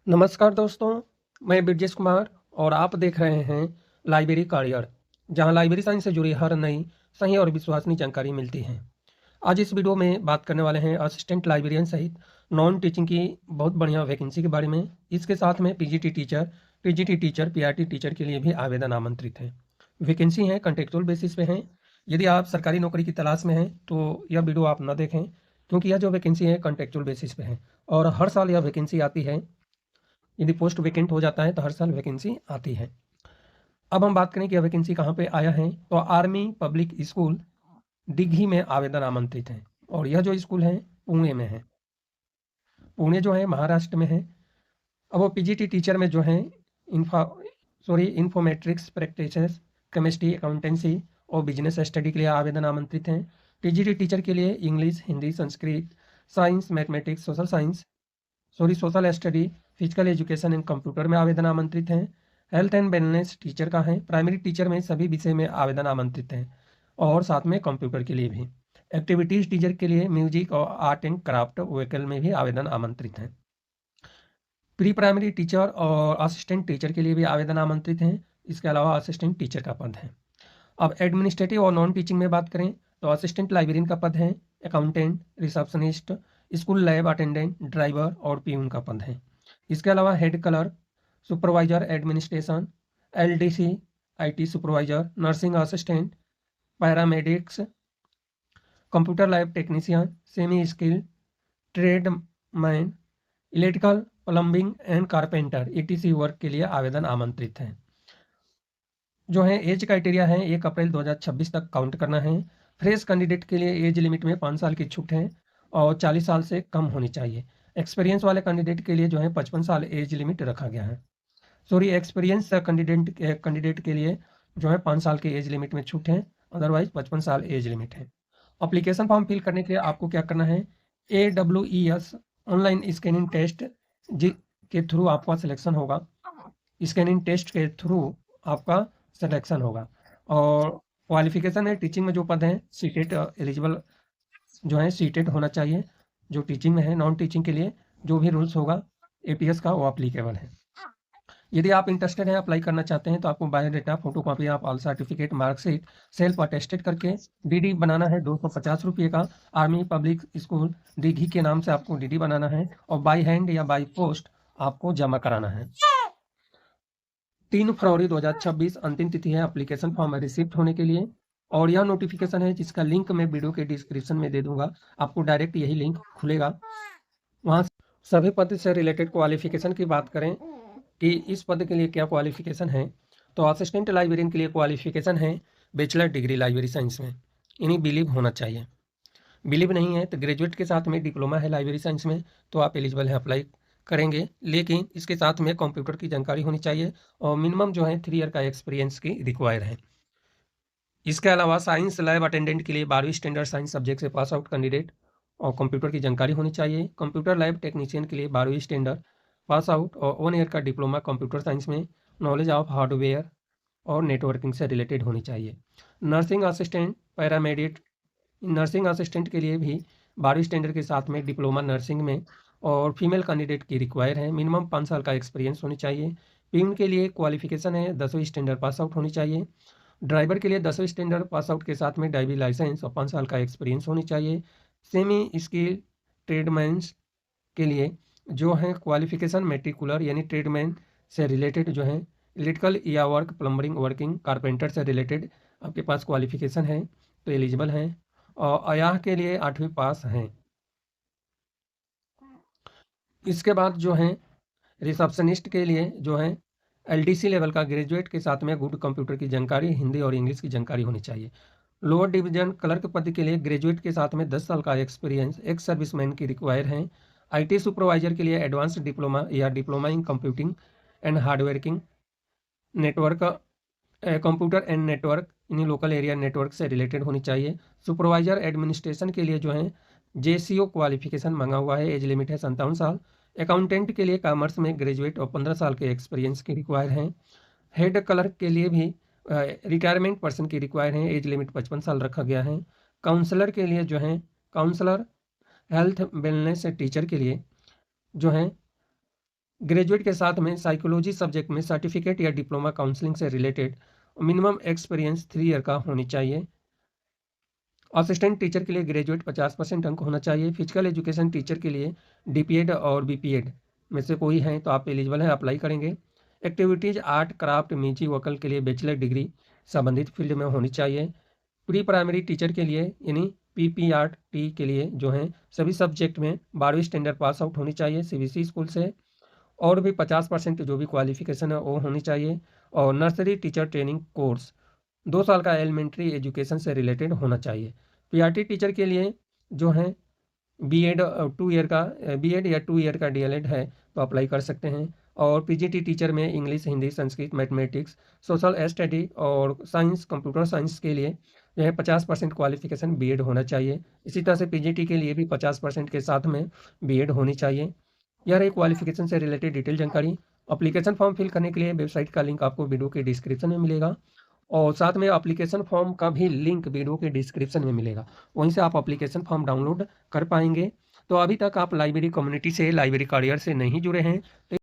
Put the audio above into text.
नमस्कार दोस्तों, मैं ब्रजेश कुमार और आप देख रहे हैं लाइब्रेरी करियर, जहां लाइब्रेरी साइंस से जुड़ी हर नई, सही और विश्वसनीय जानकारी मिलती है। आज इस वीडियो में बात करने वाले हैं असिस्टेंट लाइब्रेरियन सहित नॉन टीचिंग की बहुत बढ़िया वैकेंसी के बारे में। इसके साथ में PGT teacher, TGT teacher, PRT teacher के लिए भी आवेदन आमंत्रित है। वैकेंसी है कॉन्ट्रेक्चुअल बेसिस पे है। यदि आप सरकारी नौकरी की तलाश में हैं तो यह वीडियो आप न देखें, क्योंकि यह जो वैकेंसी है कॉन्ट्रेक्चुअल बेसिस पे है और हर साल यह वैकेंसी आती है। यदि पोस्ट वैकेंट हो जाता है तो हर साल वैकेंसी आती है। अब हम बात करें कि यह वैकेंसी कहाँ पे आया है, तो आर्मी पब्लिक स्कूल दिघी में आवेदन आमंत्रित है और यह जो स्कूल है पुणे में है। पुणे जो है महाराष्ट्र में है। अब वो पीजीटी टीचर में जो है इंफॉर्मेट्रिक्स प्रैक्टिसेस, केमिस्ट्री, अकाउंटेंसी और बिजनेस स्टडी के लिए आवेदन आमंत्रित हैं। टीजीटी टीचर के लिए English, Hindi, Sanskrit, science, mathematics, social study, physical education and computer में आवेदन आमंत्रित हैं। हेल्थ एंड वेलनेस टीचर का है। प्राइमरी टीचर में सभी विषय में आवेदन आमंत्रित हैं और साथ में कंप्यूटर के लिए भी। एक्टिविटीज टीचर के लिए म्यूजिक और आर्ट एंड क्राफ्ट व्हीकल में भी आवेदन आमंत्रित हैं। प्री प्राइमरी टीचर और असिस्टेंट टीचर के लिए भी आवेदन आमंत्रित हैं। इसके अलावा असिस्टेंट टीचर का पद है। अब एडमिनिस्ट्रेटिव और नॉन टीचिंग में बात करें तो असिस्टेंट लाइब्रेरियन का पद है, accountant, receptionist, school lab attendant, driver और पीयून का पद है। इसके अलावा head clerk, supervisor administration, LDC, IT supervisor, nursing assistant, paramedics, computer lab technician, semi skill trade man, electrical, plumbing and carpenter etc work के लिए आवेदन आमंत्रित हैं। जो है एज क्राइटेरिया है 1 अप्रैल 2026 तक काउंट करना है। फ्रेश कैंडिडेट के लिए एज लिमिट में 5 साल की छूट है और 40 साल से कम होनी चाहिए। एक्सपीरियंस वाले कैंडिडेट के लिए जो है 55 साल एज लिमिट रखा गया है। एक्सपीरियंस कैंडिडेट के लिए जो है 5 साल के एज लिमिट में छूट है, अदरवाइज 55 साल एज लिमिट है। अप्लीकेशन फॉर्म फिल करने के लिए आपको क्या करना है, AWES ऑनलाइन स्कैनिंग टेस्ट के थ्रू आपका सिलेक्शन होगा। स्कैनिंग टेस्ट के थ्रू आपका सिलेक्शन होगा और क्वालिफिकेशन है टीचिंग में जो पद हैं सीटेट एलिजिबल जो है सीटेट होना चाहिए। जो टीचिंग में है, नॉन टीचिंग के लिए जो भी रूल्स होगा एपीएस का वो अप्लीकेबल है। यदि आप इंटरेस्टेड हैं, अप्लाई करना चाहते हैं तो आपको biodata, photocopy of all certificate, marksheet self attested करके डीडी बनाना है 250 रुपये का। आर्मी पब्लिक स्कूल दीघी के नाम से आपको डीडी बनाना है और बाई हैंड या बाई पोस्ट आपको जमा कराना है। 3 फरवरी 2026 अंतिम तिथि है एप्लीकेशन फॉर्म रिसिप्ट होने के लिए। और यह नोटिफिकेशन है जिसका लिंक मैं वीडियो के डिस्क्रिप्शन में दे दूंगा, आपको डायरेक्ट यही लिंक खुलेगा। वहाँ सभी पद से रिलेटेड क्वालिफिकेशन की बात करें कि इस पद के लिए क्या क्वालिफिकेशन है, तो असिस्टेंट लाइब्रेरियन के लिए क्वालिफिकेशन है बैचलर डिग्री लाइब्रेरी साइंस में, इन्हीं बिलीव होना चाहिए। बिलीव नहीं है तो ग्रेजुएट के साथ में डिप्लोमा है लाइब्रेरी साइंस में तो आप एलिजिबल हैं, अप्लाई करेंगे। लेकिन इसके साथ में कंप्यूटर की जानकारी होनी चाहिए और मिनिमम जो है 3 ईयर का एक्सपीरियंस की रिक्वायर है। इसके अलावा साइंस लैब अटेंडेंट के लिए 12वीं स्टैंडर्ड साइंस सब्जेक्ट से पास आउट कैंडिडेट और कंप्यूटर की जानकारी होनी चाहिए। कंप्यूटर लैब टेक्नीशियन के लिए 12वीं स्टैंडर्ड पास आउट और 1 ईयर का डिप्लोमा कंप्यूटर साइंस में, नॉलेज ऑफ हार्डवेयर और नेटवर्किंग से रिलेटेड होनी चाहिए। Nursing assistant, paramedic, nursing assistant के लिए भी 12वीं स्टैंडर्ड के साथ में डिप्लोमा नर्सिंग में और फीमेल कैंडिडेट की रिक्वायर है, मिनिमम 5 साल का एक्सपीरियंस होनी चाहिए। पीयून के लिए क्वालिफिकेशन है 10वीं स्टैंडर्ड पास आउट होनी चाहिए। ड्राइवर के लिए 10वीं स्टैंडर्ड पास आउट के साथ में ड्राइविंग लाइसेंस और 5 साल का एक्सपीरियंस होनी चाहिए। सेमी स्किल ट्रेडमैन्स के लिए जो है क्वालिफिकेशन मेट्रिकुलर यानी ट्रेडमैन से रिलेटेड जो है इलेक्ट्रिकल या वर्क, प्लम्बरिंग, वर्किंग, कारपेंटर से रिलेटेड आपके पास क्वालिफिकेशन है तो एलिजिबल हैं। और अयाह के लिए 8वीं पास हैं। इसके बाद जो है रिसेप्शनिस्ट के लिए जो है एलडीसी लेवल का ग्रेजुएट के साथ में गुड कंप्यूटर की जानकारी, हिंदी और इंग्लिश की जानकारी होनी चाहिए। लोअर डिवीजन क्लर्क पद के लिए ग्रेजुएट के साथ में 10 साल का एक्सपीरियंस एक्स सर्विसमैन की रिक्वायर है। आईटी सुपरवाइजर के लिए एडवांस्ड डिप्लोमा या diploma in computing and hardwaring, network, computer and network इन्हीं लोकल एरिया नेटवर्क से रिलेटेड होनी चाहिए। सुपरवाइजर एडमिनिस्ट्रेशन के लिए जो है जेसीओ क्वालिफिकेशन मांगा हुआ है, एज लिमिट है 57 साल। अकाउंटेंट के लिए कॉमर्स में ग्रेजुएट और 15 साल के एक्सपीरियंस की रिक्वायर हैं। हेड क्लर्क के लिए भी रिटायरमेंट पर्सन की रिक्वायर है, एज लिमिट 55 साल रखा गया है। काउंसलर के लिए जो है काउंसलर हेल्थ वेलनेस टीचर के लिए जो है ग्रेजुएट के साथ में साइकोलॉजी सब्जेक्ट में सर्टिफिकेट या डिप्लोमा काउंसलिंग से रिलेटेड मिनिमम एक्सपीरियंस 3 ईयर का होनी चाहिए। असिस्टेंट टीचर के लिए ग्रेजुएट 50% अंक होना चाहिए। फिजिकल एजुकेशन टीचर के लिए डीपीएड और बीपीएड में से कोई है तो आप एलिजिबल हैं, अप्लाई करेंगे। Activities art, craft, music, vocal के लिए बैचलर डिग्री संबंधित फील्ड में होनी चाहिए। प्री प्राइमरी टीचर के लिए यानी पीपीआरटी के लिए जो है सभी सब्जेक्ट में 12वीं स्टैंडर्ड पास आउट होनी चाहिए सीबीएसई स्कूल से, और भी 50% जो भी क्वालिफिकेशन है वो होनी चाहिए। और नर्सरी टीचर ट्रेनिंग कोर्स 2 साल का एलिमेंट्री एजुकेशन से रिलेटेड होना चाहिए। पीआरटी टीचर के लिए जो है बीएड 2 ईयर का बीएड या 2 ईयर का डीएलएड है तो अप्लाई कर सकते हैं। और पीजीटी टीचर में English, Hindi, Sanskrit, mathematics, social study और साइंस, कंप्यूटर साइंस के लिए जो है 50% क्वालिफिकेशन बीएड होना चाहिए। इसी तरह से पीजीटी के लिए भी 50% के साथ में बीएड होनी चाहिए। यह रही क्वालिफिकेशन से रिलेटेड डिटेल जानकारी। एप्लीकेशन फॉर्म फिल करने के लिए वेबसाइट का लिंक आपको वीडियो के डिस्क्रिप्शन में मिलेगा, और साथ में एप्लीकेशन फॉर्म का भी लिंक वीडियो के डिस्क्रिप्शन में मिलेगा, वहीं से आप एप्लीकेशन फॉर्म डाउनलोड कर पाएंगे। तो अभी तक आप लाइब्रेरी कम्युनिटी से, लाइब्रेरी करियर से नहीं जुड़े हैं तो